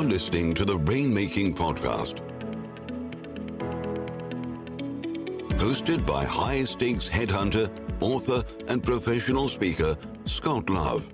You're listening to the Rainmaking Podcast, hosted by high-stakes headhunter, author, and professional speaker, Scott Love.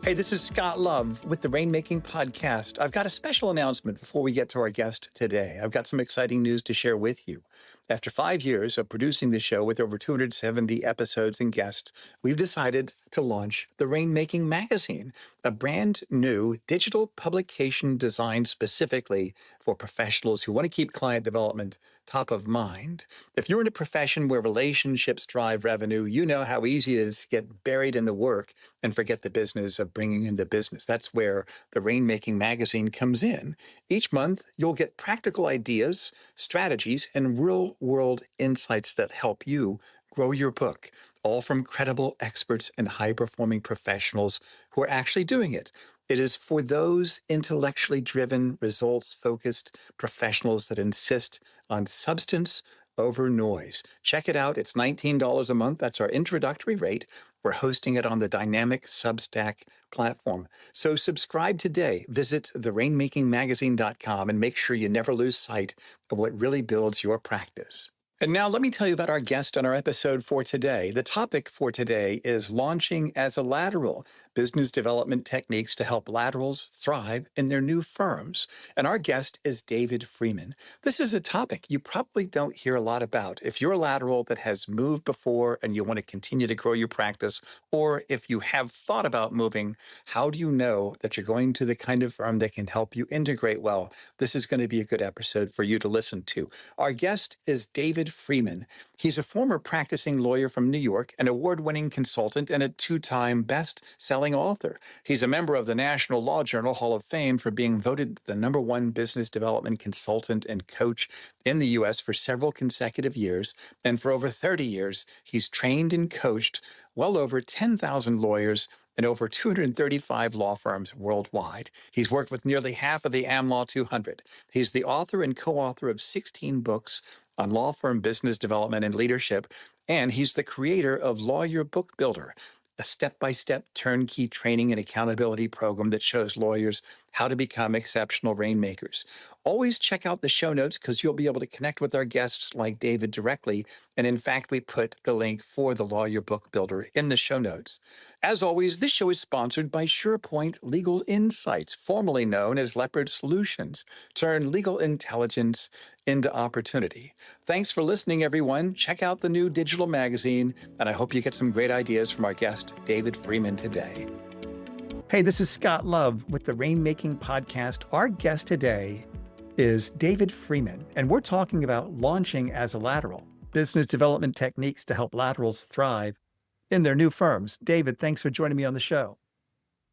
Hey, this is Scott Love with the Rainmaking Podcast. I've got a special announcement before we get to our guest today. I've got some exciting news to share with you. After 5 years of producing the show with over 270 episodes and guests, we've decided to launch the Rainmaking Magazine, a brand new digital publication designed specifically for professionals who want to keep client development top of mind. If you're in a profession where relationships drive revenue, you know how easy it is to get buried in the work and forget the business of bringing in the business. That's where the Rainmaking Magazine comes in. Each month, you'll get practical ideas, strategies, and real-world insights that help you grow your book, all from credible experts and high-performing professionals who are actually doing it. It is for those intellectually driven, results-focused professionals that insist on substance over noise. Check it out. It's $19 a month. That's our introductory rate. We're hosting it on the dynamic Substack platform. So subscribe today. Visit therainmakingmagazine.com and make sure you never lose sight of what really builds your practice. And now let me tell you about our guest on our episode for today. The topic for today is launching as a lateral, business development techniques to help laterals thrive in their new firms. And our guest is David Freeman. This is a topic you probably don't hear a lot about. If you're a lateral that has moved before and you want to continue to grow your practice, or if you have thought about moving, how do you know that you're going to the kind of firm that can help you integrate well? This is going to be a good episode for you to listen to. Our guest is David Freeman. He's a former practicing lawyer from New York, an award-winning consultant, and a two-time best-selling author. He's a member of the National Law Journal Hall of Fame for being voted the #1 business development consultant and coach in the U.S. for several consecutive years. And for over 30 years, he's trained and coached well over 10,000 lawyers and over 235 law firms worldwide. He's worked with nearly half of the AmLaw 200. He's the author and co-author of 16 books on law firm business development and leadership, and he's the creator of Lawyer Book Builder, a step-by-step turnkey training and accountability program that shows lawyers how to become exceptional rainmakers. Always check out the show notes because you'll be able to connect with our guests like David directly. And in fact, we put the link for the Lawyer Book Builder in the show notes. As always, this show is sponsored by SurePoint Legal Insights, formerly known as Leopard Solutions. Turn legal intelligence into opportunity. Thanks for listening, everyone. Check out the new digital magazine, and I hope you get some great ideas from our guest, David Freeman, today. Hey, this is Scott Love with the Rainmaking Podcast. Our guest today is David Freeman, and we're talking about launching as a lateral, business development techniques to help laterals thrive in their new firms. David, thanks for joining me on the show.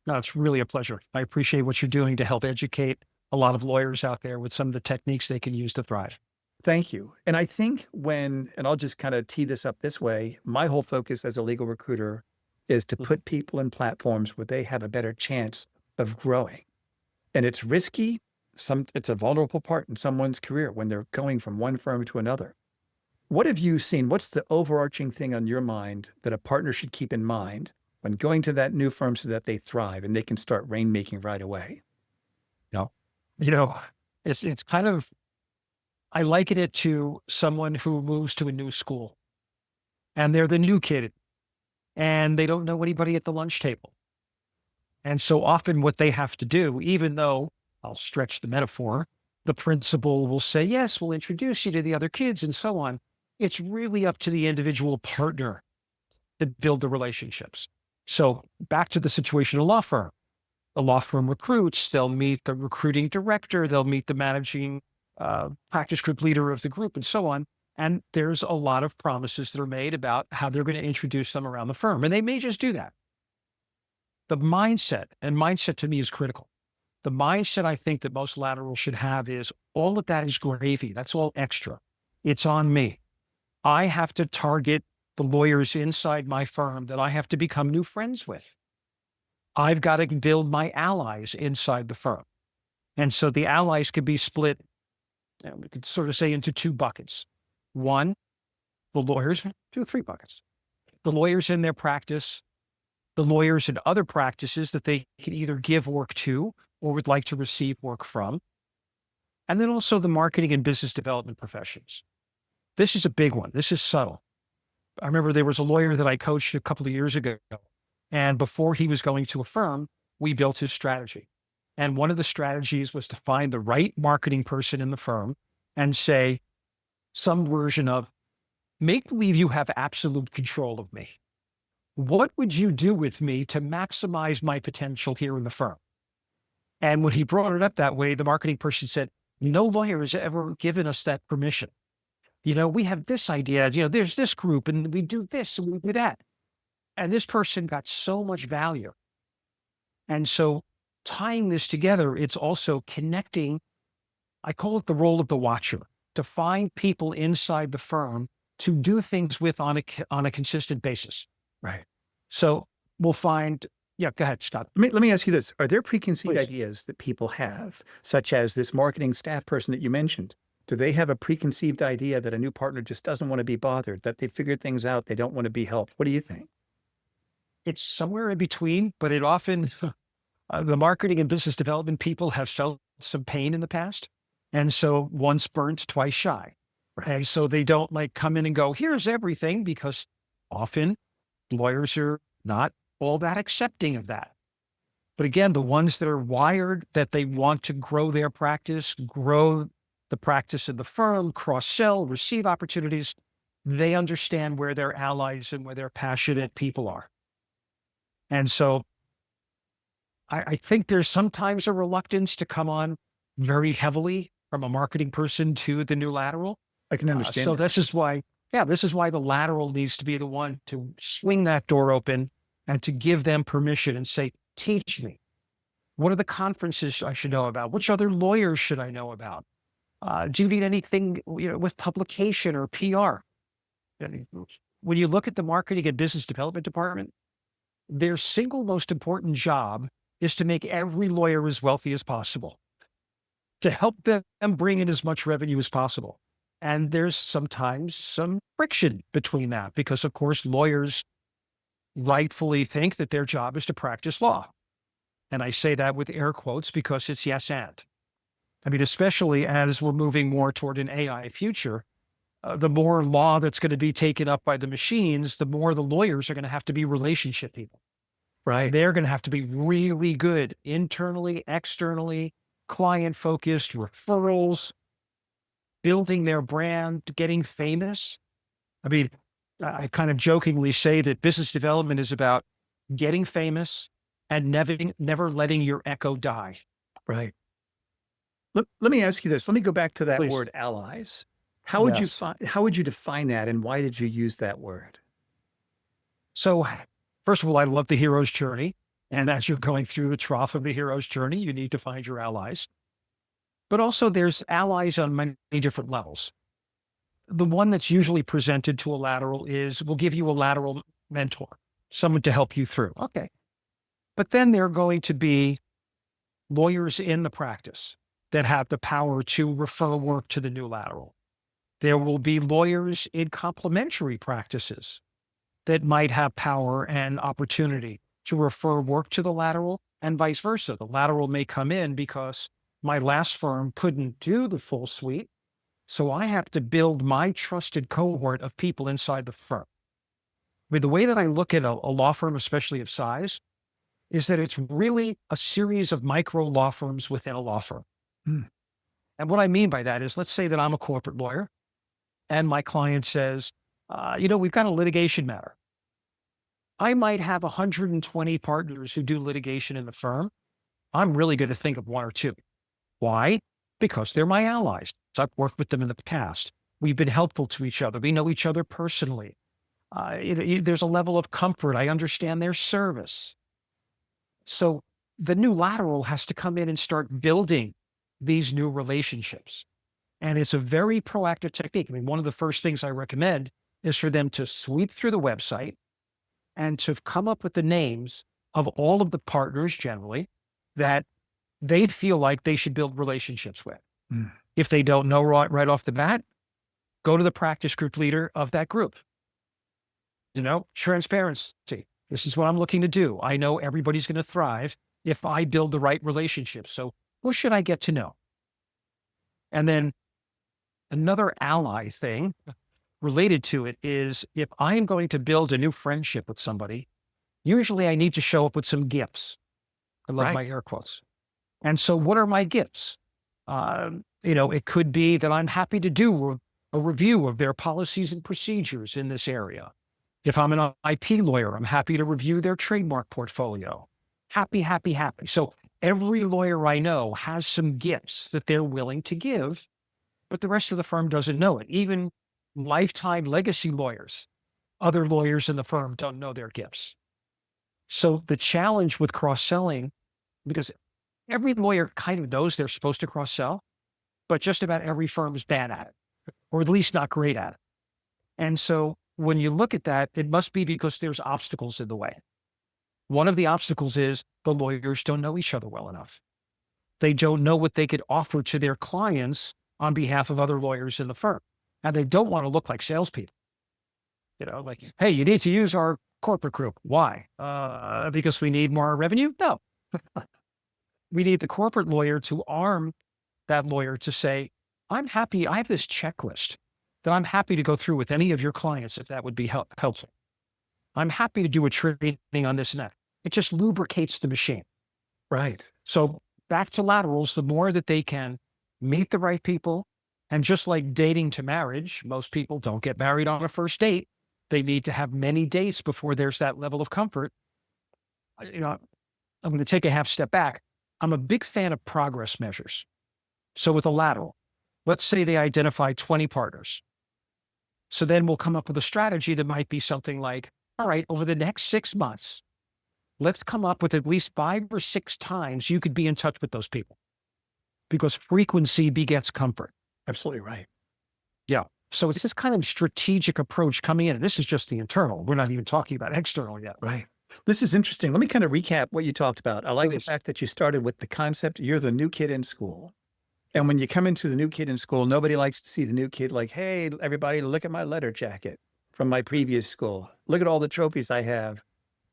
No, it's really a pleasure. I appreciate what you're doing to help educate a lot of lawyers out there with some of the techniques they can use to thrive. Thank you. And I think and I'll just kind of tee this up this way, my whole focus as a legal recruiter is to put people in platforms where they have a better chance of growing. And it's risky. It's a vulnerable part in someone's career when they're going from one firm to another. What have you seen? What's the overarching thing on your mind that a partner should keep in mind when going to that new firm so that they thrive and they can start rainmaking right away? It's kind of, I liken it to someone who moves to a new school and they're the new kid and they don't know anybody at the lunch table. And so often what they have to do, even though I'll stretch the metaphor, the principal will say, yes, we'll introduce you to the other kids and so on. It's really up to the individual partner to build the relationships. So back to the situation in a law firm. The law firm recruits, they'll meet the recruiting director, they'll meet the managing practice group leader of the group and so on. And there's a lot of promises that are made about how they're going to introduce them around the firm. And they may just do that. The mindset to me is critical. The mindset I think that most laterals should have is all of that is gravy. That's all extra. It's on me. I have to target the lawyers inside my firm that I have to become new friends with. I've got to build my allies inside the firm. And so the allies could be split, we could sort of say, into two buckets. One, the lawyers, three buckets. The lawyers in their practice, the lawyers in other practices that they can either give work to or would like to receive work from. And then also the marketing and business development professions. This is a big one. This is subtle. I remember there was a lawyer that I coached a couple of years ago, and before he was going to a firm, we built his strategy. And one of the strategies was to find the right marketing person in the firm and say some version of, make believe you have absolute control of me. What would you do with me to maximize my potential here in the firm? And when he brought it up that way, the marketing person said, no lawyer has ever given us that permission. We have this idea, there's this group and we do this and we do that. And this person got so much value. And so tying this together, it's also connecting, I call it the role of the watcher, to find people inside the firm to do things with on a consistent basis. Right. So we'll find, go ahead, Scott. Let me ask you this. Are there preconceived Please. ideas that people have, such as this marketing staff person that you mentioned? Do they have a preconceived idea that a new partner just doesn't want to be bothered, that they figured things out, they don't want to be helped? What do you think? It's somewhere in between, but it often, the marketing and business development people have felt some pain in the past. And so once burnt, twice shy. Right. And so they don't come in and go, here's everything, because often lawyers are not all that accepting of that. But again, the ones that are wired that they want to grow their practice, grow the practice of the firm, cross-sell, receive opportunities, they understand where their allies and where their passionate people are. And so I think there's sometimes a reluctance to come on very heavily from a marketing person to the new lateral. I can understand. So this is why the lateral needs to be the one to swing that door open and to give them permission and say, teach me. What are the conferences I should know about? Which other lawyers should I know about? Do you need anything with publication or PR? When you look at the marketing and business development department, their single most important job is to make every lawyer as wealthy as possible, to help them bring in as much revenue as possible. And there's sometimes some friction between that because, of course, lawyers rightfully think that their job is to practice law. And I say that with air quotes because it's yes and. I mean, especially as we're moving more toward an AI future, the more law that's going to be taken up by the machines, the more the lawyers are going to have to be relationship people. Right. They're going to have to be really good internally, externally, client-focused, referrals, building their brand, getting famous. I mean, I kind of jokingly say that business development is about getting famous and never letting your echo die. Right. Let me ask you this. Let me go back to that Please. word allies. How would you define that, and why did you use that word? So first of all, I love the hero's journey. And as you're going through the trough of the hero's journey, you need to find your allies. But also there's allies on many different levels. The one that's usually presented to a lateral is, we'll give you a lateral mentor, someone to help you through. Okay. But then there are going to be lawyers in the practice that have the power to refer work to the new lateral. There will be lawyers in complementary practices that might have power and opportunity to refer work to the lateral and vice versa. The lateral may come in because my last firm couldn't do the full suite. So I have to build my trusted cohort of people inside the firm. I mean, the way that I look at a law firm, especially of size, is that it's really a series of micro law firms within a law firm. And what I mean by that is, let's say that I'm a corporate lawyer and my client says, we've got a litigation matter. I might have 120 partners who do litigation in the firm. I'm really going to think of one or two. Why? Because they're my allies. So I've worked with them in the past. We've been helpful to each other. We know each other personally. There's a level of comfort. I understand their service. So the new lateral has to come in and start building these new relationships. And it's a very proactive technique. I mean, one of the first things I recommend is for them to sweep through the website and to come up with the names of all of the partners generally that they feel like they should build relationships with. If they don't know right off the bat, go to the practice group leader of that group. Transparency. This is what I'm looking to do. I know everybody's going to thrive if I build the right relationship. So who should I get to know? And then another ally thing related to it is if I am going to build a new friendship with somebody, usually I need to show up with some gifts. I love my air quotes. And so what are my gifts? It could be that I'm happy to do a review of their policies and procedures in this area. If I'm an IP lawyer, I'm happy to review their trademark portfolio. Happy, happy, happy. So every lawyer I know has some gifts that they're willing to give, but the rest of the firm doesn't know it. Even lifetime legacy lawyers, other lawyers in the firm don't know their gifts. So the challenge with cross-selling, because every lawyer kind of knows they're supposed to cross-sell, but just about every firm is bad at it, or at least not great at it. And so when you look at that, it must be because there's obstacles in the way. One of the obstacles is the lawyers don't know each other well enough. They don't know what they could offer to their clients on behalf of other lawyers in the firm. And they don't want to look like salespeople. Like, hey, you need to use our corporate group. Why? Because we need more revenue? No. We need the corporate lawyer to arm that lawyer to say, I'm happy. I have this checklist that I'm happy to go through with any of your clients if that would be helpful. I'm happy to do a training on this and that. It just lubricates the machine. Right. So back to laterals, the more that they can meet the right people, and just like dating to marriage, most people don't get married on a first date. They need to have many dates before there's that level of comfort. I'm going to take a half step back. I'm a big fan of progress measures. So with a lateral, let's say they identify 20 partners. So then we'll come up with a strategy that might be something like, all right, over the next 6 months, let's come up with at least 5 or 6 times you could be in touch with those people, because frequency begets comfort. Absolutely right. Yeah. So it's this kind of strategic approach coming in. And this is just the internal. We're not even talking about external yet. Right. This is interesting. Let me kind of recap what you talked about. I like the fact that you started with the concept, you're the new kid in school. And when you come into the new kid in school, nobody likes to see the new kid like, hey, everybody, look at my letter jacket from my previous school. Look at all the trophies I have.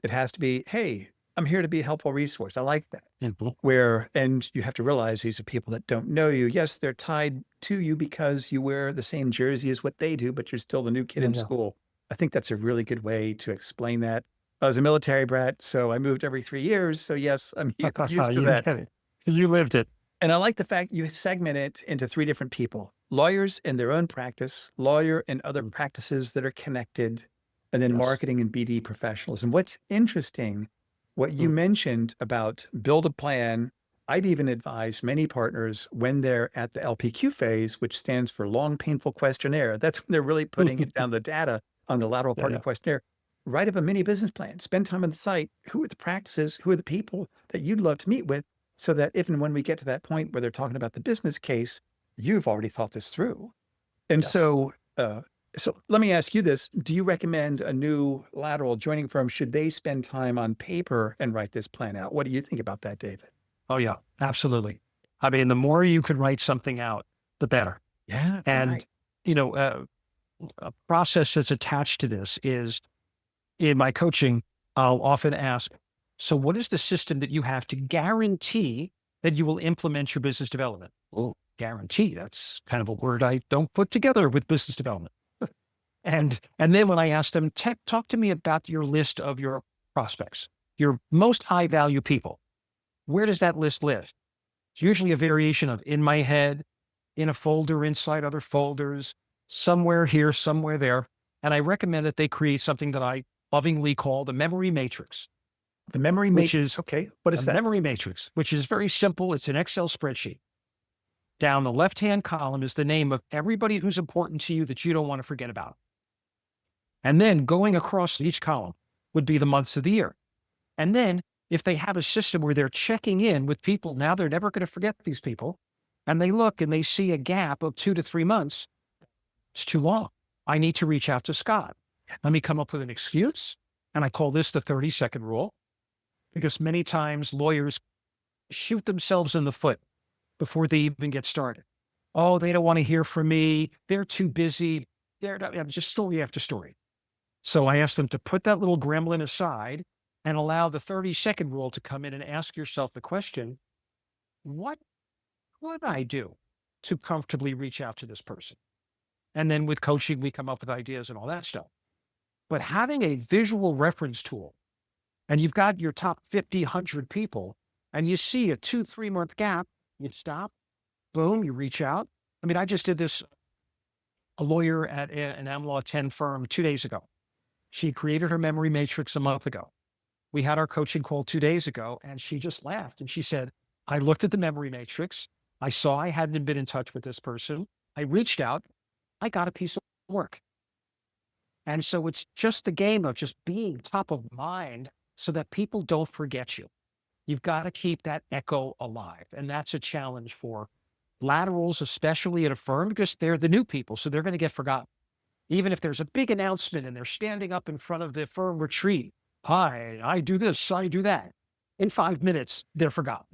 It has to be, hey, I'm here to be a helpful resource. I like that. Mm-hmm. And you have to realize these are people that don't know you. Yes, they're tied to you because you wear the same jersey as what they do, but you're still the new kid in school. I think that's a really good way to explain that. I was a military brat, so I moved every 3 years. So yes, I'm used to that. You lived it. And I like the fact you segment it into 3 different people: lawyers in their own practice, lawyer and other practices that are connected, and then marketing and BD professionals. And what's interesting, what you mentioned about build a plan. I've even advised many partners when they're at the LPQ phase, which stands for long, painful questionnaire. That's when they're really putting it down the data on the lateral partner questionnaire. Write up a mini business plan, spend time on the site. Who are the practices? Who are the people that you'd love to meet with? So that if and when we get to that point where they're talking about the business case, you've already thought this through. And so let me ask you this. Do you recommend a new lateral joining firm? Should they spend time on paper and write this plan out? What do you think about that, David? Oh, yeah, absolutely. I mean, the more you can write something out, the better. Yeah. And, a process that's attached to this is, in my coaching, I'll often ask, so what is the system that you have to guarantee that you will implement your business development? Well, guarantee, that's kind of a word I don't put together with business development. And then when I ask them, talk to me about your list of your prospects, your most high value people. Where does that list live? It's usually a variation of in my head, in a folder, inside other folders, somewhere here, somewhere there. And I recommend that they create something that I lovingly call the memory matrix. The memory matrix. Okay. What is that? Memory matrix, which is very simple. It's an Excel spreadsheet. Down the left-hand column is the name of everybody who's important to you that you don't want to forget about. And then going across each column would be the months of the year. And then if they have a system where they're checking in with people, now they're never going to forget these people, and they look and they see a gap of 2 to 3 months, it's too long. I need to reach out to Scott. Let me come up with an excuse. And I call this the 30-second rule, because many times lawyers shoot themselves in the foot before they even get started. Oh, they don't want to hear from me. They're too busy. They're not, just story after story. So I asked them to put that little gremlin aside and allow the 30-second rule to come in and ask yourself the question, what would I do to comfortably reach out to this person? And then with coaching, we come up with ideas and all that stuff. But having a visual reference tool, and you've got your top 50, 100 people, and you see a 2-3 month gap, you stop, boom, you reach out. I mean, I just did this, a lawyer at an AmLaw 10 firm 2 days ago. She created her memory matrix a month ago. We had our coaching call 2 days ago, and she just laughed. And she said, I looked at the memory matrix. I saw I hadn't been in touch with this person. I reached out. I got a piece of work. And so it's just the game of just being top of mind so that people don't forget you. You've got to keep that echo alive. And that's a challenge for laterals, especially at a firm, because they're the new people. So they're going to get forgotten. Even if there's a big announcement and they're standing up in front of the firm retreat, hi, I do this, I do that. In 5 minutes, they're forgotten.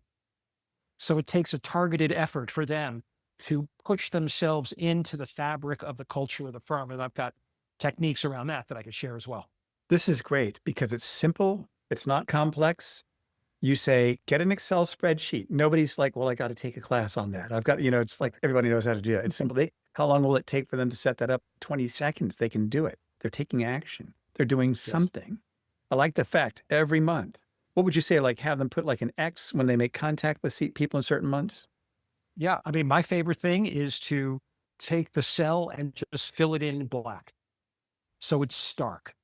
So it takes a targeted effort for them to push themselves into the fabric of the culture of the firm. And I've got techniques around that I could share as well. This is great because it's simple. It's not complex. You say, get an Excel spreadsheet. Nobody's like, well, I got to take a class on that. I've got, it's like everybody knows how to do it. It's simple. How long will it take for them to set that up? 20 seconds. They can do it. They're taking action. They're doing something. I like the fact every month. What would you say? Like have them put like an X when they make contact with people in certain months? Yeah. I mean, my favorite thing is to take the cell and just fill it in black. So it's stark.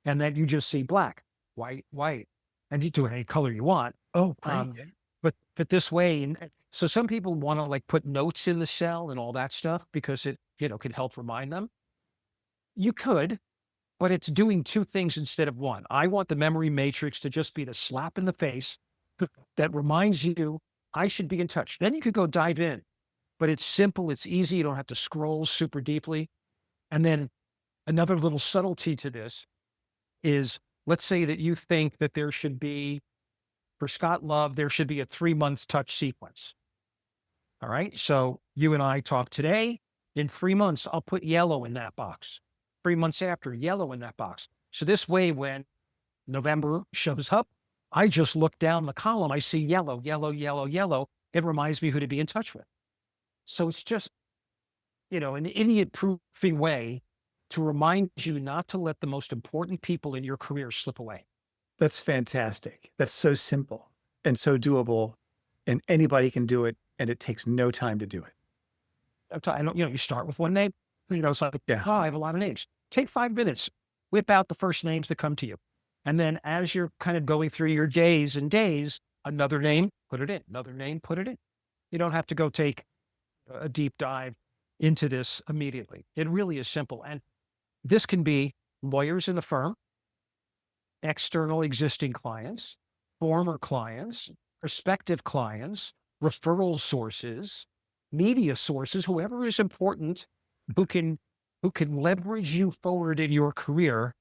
And then you just see black, white, white. And you do it any color you want. Oh, great. But this way, and so some people want to like put notes in the cell and all that stuff because it, can help remind them. You could, but it's doing two things instead of one. I want the memory matrix to just be the slap in the face that reminds you I should be in touch. Then you could go dive in, but it's simple. It's easy. You don't have to scroll super deeply. And then another little subtlety to this is, let's say that you think that there should be, for Scott Love, there should be a 3-month touch sequence. All right. So you and I talk today. In 3 months, I'll put yellow in that box. 3 months after, yellow in that box. So this way, when November shows up, I just look down the column. I see yellow, yellow, yellow, yellow. It reminds me who to be in touch with. So it's just, an idiot-proofing way to remind you not to let the most important people in your career slip away. That's fantastic. That's so simple and so doable, and anybody can do it, and it takes no time to do it. I don't, you start with one name. It's like, Yeah. I have a lot of names. Take 5 minutes, whip out the first names that come to you. And then as you're kind of going through your days and days, another name, put it in, another name, put it in. You don't have to go take a deep dive into this immediately. It really is simple. And this can be lawyers in the firm, external existing clients, former clients, prospective clients, referral sources, media sources, whoever is important, who can leverage you forward in your career,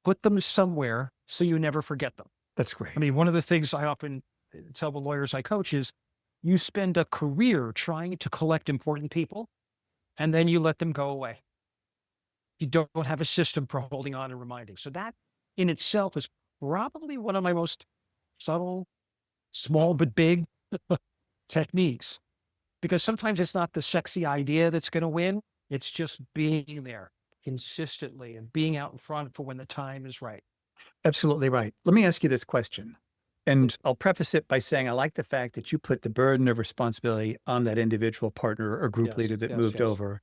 put them somewhere so you never forget them. That's great. I mean, one of the things I often tell the lawyers I coach is you spend a career trying to collect important people, and then you let them go away. You don't have a system for holding on and reminding. So that in itself is probably one of my most subtle, small but big techniques, because sometimes it's not the sexy idea that's going to win. It's just being there consistently and being out in front for when the time is right. Absolutely right. Let me ask you this question. And I'll preface it by saying I like the fact that you put the burden of responsibility on that individual partner or group leader that moved over.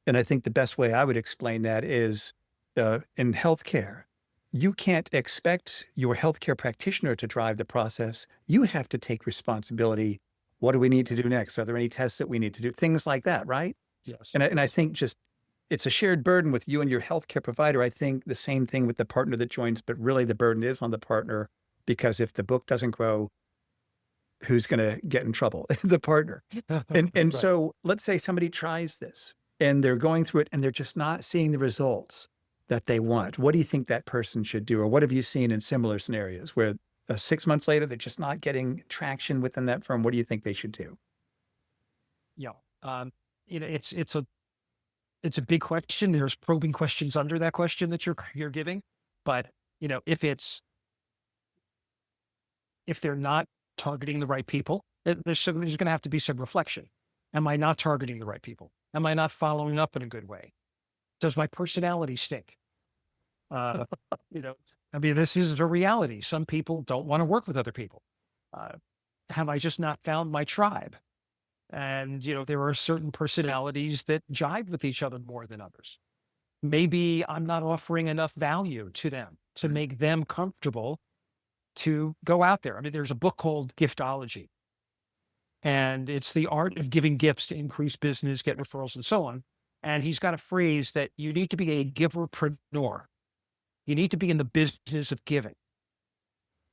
And I think the best way I would explain that is in healthcare, you can't expect your healthcare practitioner to drive the process. You have to take responsibility. What do we need to do next? Are there any tests that we need to do? Things like that, right? Yes. And I think just it's a shared burden with you and your healthcare provider. I think the same thing with the partner that joins, but really the burden is on the partner, because if the book doesn't grow, who's going to get in trouble? The partner. And Right. So let's say somebody tries this and they're going through it and they're just not seeing the results that they want. What do you think that person should do? Or what have you seen in similar scenarios where 6 months later, they're just not getting traction within that firm? What do you think they should do? Yeah. It's a big question. There's probing questions under that question that you're giving. But, if it's if they're not targeting the right people, there's going to have to be some reflection. Am I not targeting the right people? Am I not following up in a good way? Does my personality stink? Uh, you know, I mean, this is a reality. Some people don't want to work with other people. Uh, have I just not found my tribe? And, there are certain personalities that jive with each other more than others. Maybe I'm not offering enough value to them to make them comfortable to go out there. I mean, there's a book called Giftology, and it's the art of giving gifts to increase business, get referrals, and so on. And he's got a phrase that you need to be a giverpreneur. You need to be in the business of giving.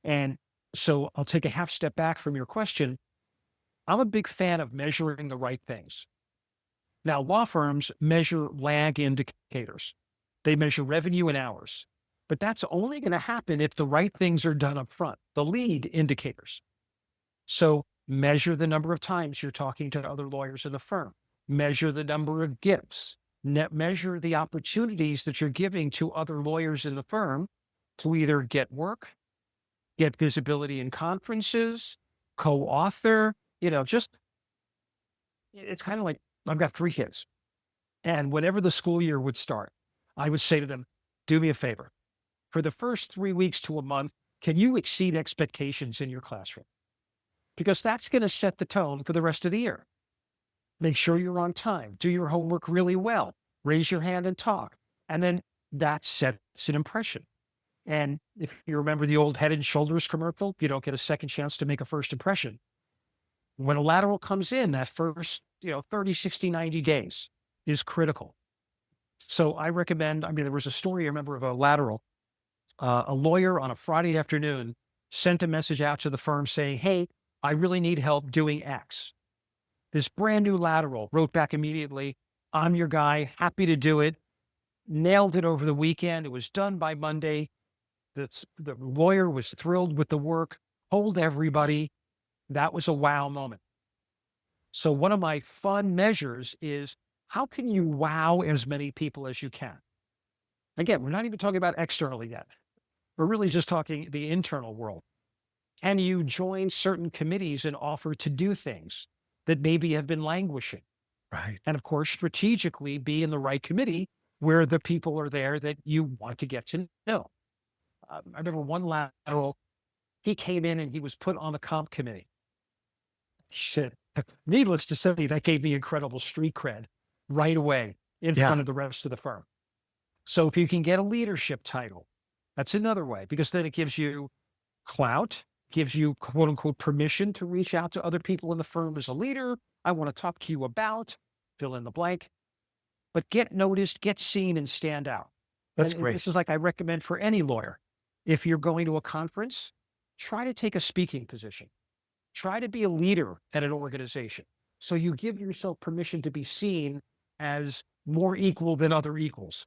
And so I'll take a half step back from your question. I'm a big fan of measuring the right things. Now, law firms measure lag indicators. They measure revenue in hours, but that's only going to happen if the right things are done up front, the lead indicators. So measure the number of times you're talking to other lawyers in the firm, measure the number of gifts, measure the opportunities that you're giving to other lawyers in the firm to either get work, get visibility in conferences, co-author, it's kind of like, I've got 3 kids. And whenever the school year would start, I would say to them, do me a favor. For the first 3 weeks to a month, can you exceed expectations in your classroom? Because that's going to set the tone for the rest of the year. Make sure you're on time. Do your homework really well. Raise your hand and talk. And then that sets an impression. And if you remember the old Head and Shoulders commercial, you don't get a second chance to make a first impression. When a lateral comes in, that first 30, 60, 90 days is critical. So I recommend, there was a story I remember of a lateral, a lawyer on a Friday afternoon sent a message out to the firm saying, hey, I really need help doing X. This brand new lateral wrote back immediately, I'm your guy, happy to do it. Nailed it over the weekend. It was done by Monday. The lawyer was thrilled with the work, told everybody. That was a wow moment. So one of my fun measures is, how can you wow as many people as you can? Again, we're not even talking about externally yet. We're really just talking the internal world. Can you join certain committees and offer to do things that maybe have been languishing? Right. And of course, strategically be in the right committee where the people are there that you want to get to know. I remember one lateral, he came in and he was put on the comp committee. Shit. Needless to say, that gave me incredible street cred right away in front of the rest of the firm. So if you can get a leadership title, that's another way, because then it gives you clout, gives you quote unquote permission to reach out to other people in the firm as a leader. I want to talk to you about, fill in the blank, but get noticed, get seen, and stand out. That's And great. this is like I recommend for any lawyer. If you're going to a conference, try to take a speaking position. Try to be a leader at an organization. So you give yourself permission to be seen as more equal than other equals.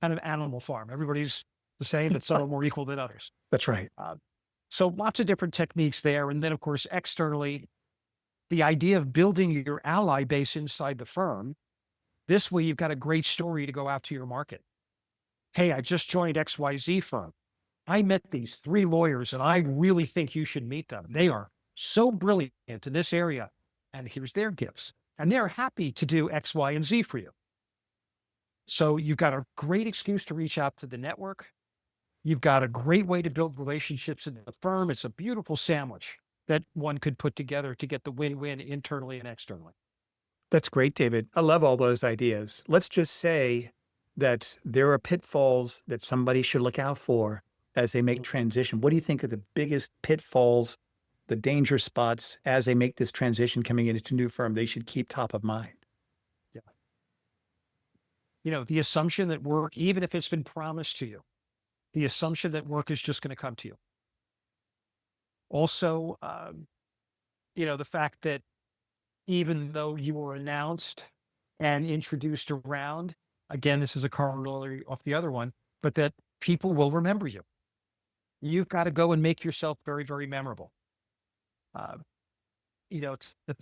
Kind of Animal Farm. Everybody's the same, but some are more equal than others. That's right. So lots of different techniques there. And then, of course, externally, the idea of building your ally base inside the firm. This way, you've got a great story to go out to your market. Hey, I just joined XYZ firm. I met these 3 lawyers and I really think you should meet them. They are so brilliant in this area. And here's their gifts. And they're happy to do X, Y, and Z for you. So you've got a great excuse to reach out to the network. You've got a great way to build relationships in the firm. It's a beautiful sandwich that one could put together to get the win-win internally and externally. That's great, David. I love all those ideas. Let's just say that there are pitfalls that somebody should look out for as they make transition. What do you think are the biggest pitfalls, the danger spots as they make this transition coming into a new firm they should keep top of mind? Yeah. The assumption that work, even if it's been promised to you, the assumption that work is just going to come to you. Also, the fact that even though you were announced and introduced around, again, this is a corollary off the other one, but that people will remember you. You've got to go and make yourself very, very memorable. To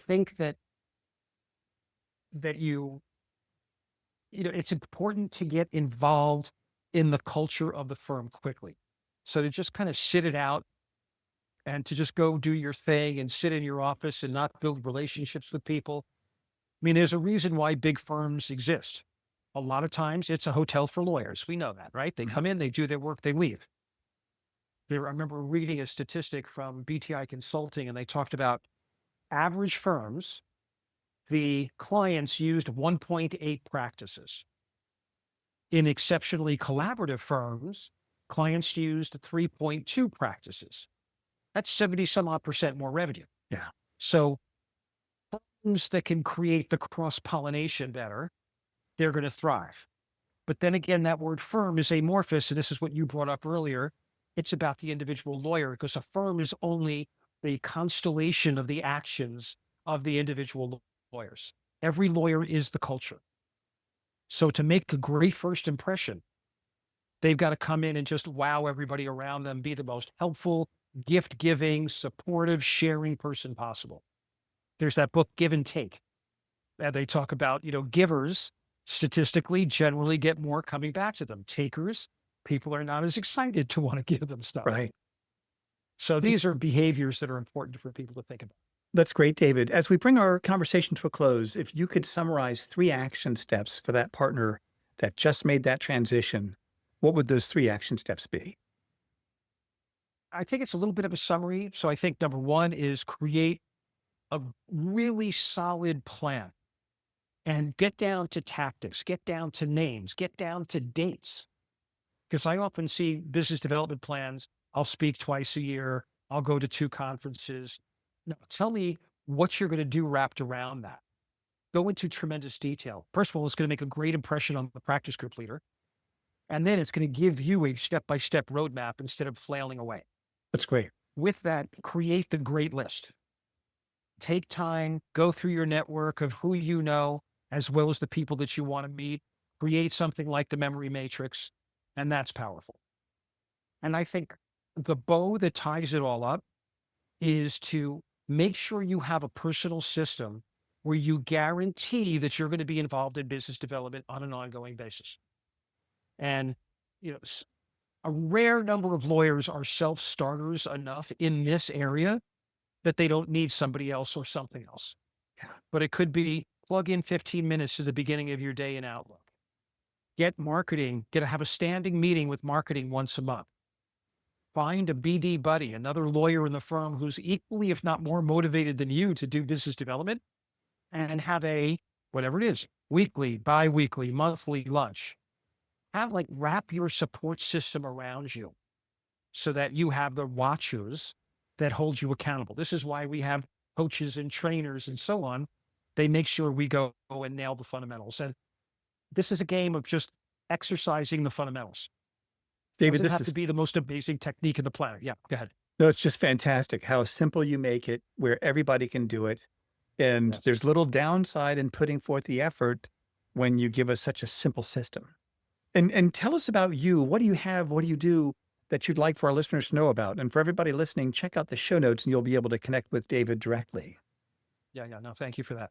think that it's important to get involved in the culture of the firm quickly. So to just kind of sit it out and to just go do your thing and sit in your office and not build relationships with people. I mean, there's a reason why big firms exist. A lot of times it's a hotel for lawyers. We know that, right? They come in, they do their work, they leave. I remember reading a statistic from BTI Consulting, and they talked about average firms, the clients used 1.8 practices. In exceptionally collaborative firms, clients used 3.2 practices. That's 70% more revenue. Yeah. So firms that can create the cross-pollination better, they're going to thrive. But then again, that word firm is amorphous, and this is what you brought up earlier. It's about the individual lawyer, because a firm is only the constellation of the actions of the individual lawyers. Every lawyer is the culture. So to make a great first impression, they've got to come in and just wow everybody around them, be the most helpful, gift-giving, supportive, sharing person possible. There's that book, Give and Take. And they talk about, givers statistically generally get more coming back to them. Takers, people are not as excited to want to give them stuff. Right. So these are behaviors that are important for people to think about. That's great, David. As we bring our conversation to a close, if you could summarize 3 action steps for that partner that just made that transition, what would those 3 action steps be? I think it's a little bit of a summary. So I think number 1 is create a really solid plan and get down to tactics, get down to names, get down to dates. Because I often see business development plans. I'll speak twice a year. I'll go to 2 conferences. No, tell me what you're going to do wrapped around that. Go into tremendous detail. First of all, it's going to make a great impression on the practice group leader. And then it's going to give you a step-by-step roadmap instead of flailing away. That's great. With that, create the great list. Take time, go through your network of who you know, as well as the people that you want to meet. Create something like the memory matrix, and that's powerful. And I think the bow that ties it all up is to make sure you have a personal system where you guarantee that you're going to be involved in business development on an ongoing basis. And, a rare number of lawyers are self-starters enough in this area that they don't need somebody else or something else. Yeah. But it could be plug in 15 minutes to the beginning of your day in Outlook. Get marketing, have a standing meeting with marketing once a month. Find a BD buddy, another lawyer in the firm who's equally, if not more motivated than you to do business development, and have a, whatever it is, weekly, bi-weekly, monthly lunch. Wrap your support system around you so that you have the watchers that hold you accountable. This is why we have coaches and trainers and so on. They make sure we go and nail the fundamentals. And this is a game of just exercising the fundamentals. David, this has to be the most amazing technique in the planet. Yeah, go ahead. No, it's just fantastic how simple you make it, where everybody can do it. And Yes. There's little downside in putting forth the effort when you give us such a simple system. And tell us about you. What do you have? What do you do that you'd like for our listeners to know about? And for everybody listening, check out the show notes and you'll be able to connect with David directly. Yeah. No, thank you for that.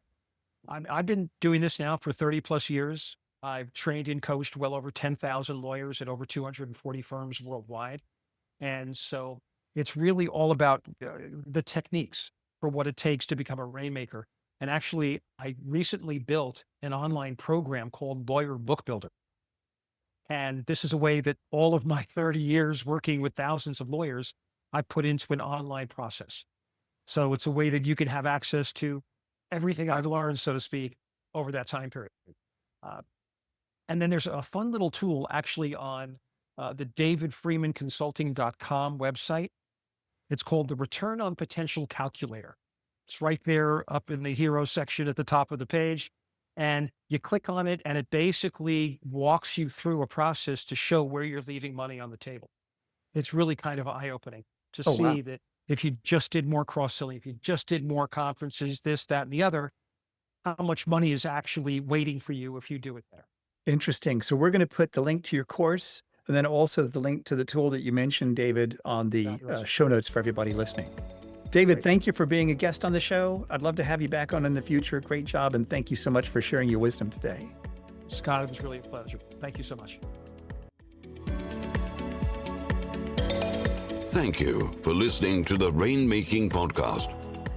I've been doing this now for 30 plus years. I've trained and coached well over 10,000 lawyers at over 240 firms worldwide. And so it's really all about the techniques for what it takes to become a rainmaker. And actually, I recently built an online program called Lawyer Book Builder. And this is a way that all of my 30 years working with thousands of lawyers, I put into an online process. So it's a way that you can have access to everything I've learned, so to speak, over that time period. And then there's a fun little tool actually on the davidfreemanconsulting.com website. It's called the Return on Potential Calculator. It's right there up in the hero section at the top of the page. And you click on it and it basically walks you through a process to show where you're leaving money on the table. It's really kind of eye-opening to see that if you just did more cross-selling, if you just did more conferences, this, that, and the other, how much money is actually waiting for you if you do it there. Interesting. So we're going to put the link to your course and then also the link to the tool that you mentioned, David, on the show notes for everybody listening. David, thank you for being a guest on the show. I'd love to have you back on in the future. Great job. And thank you so much for sharing your wisdom today. Scott, it was really a pleasure. Thank you so much. Thank you for listening to the Rainmaking Podcast.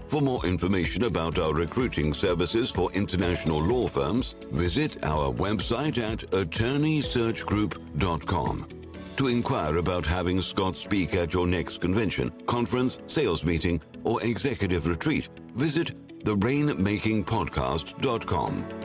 For more information about our recruiting services for international law firms, visit our website at attorneysearchgroup.com. To inquire about having Scott speak at your next convention, conference, sales meeting, or executive retreat, visit therainmakingpodcast.com.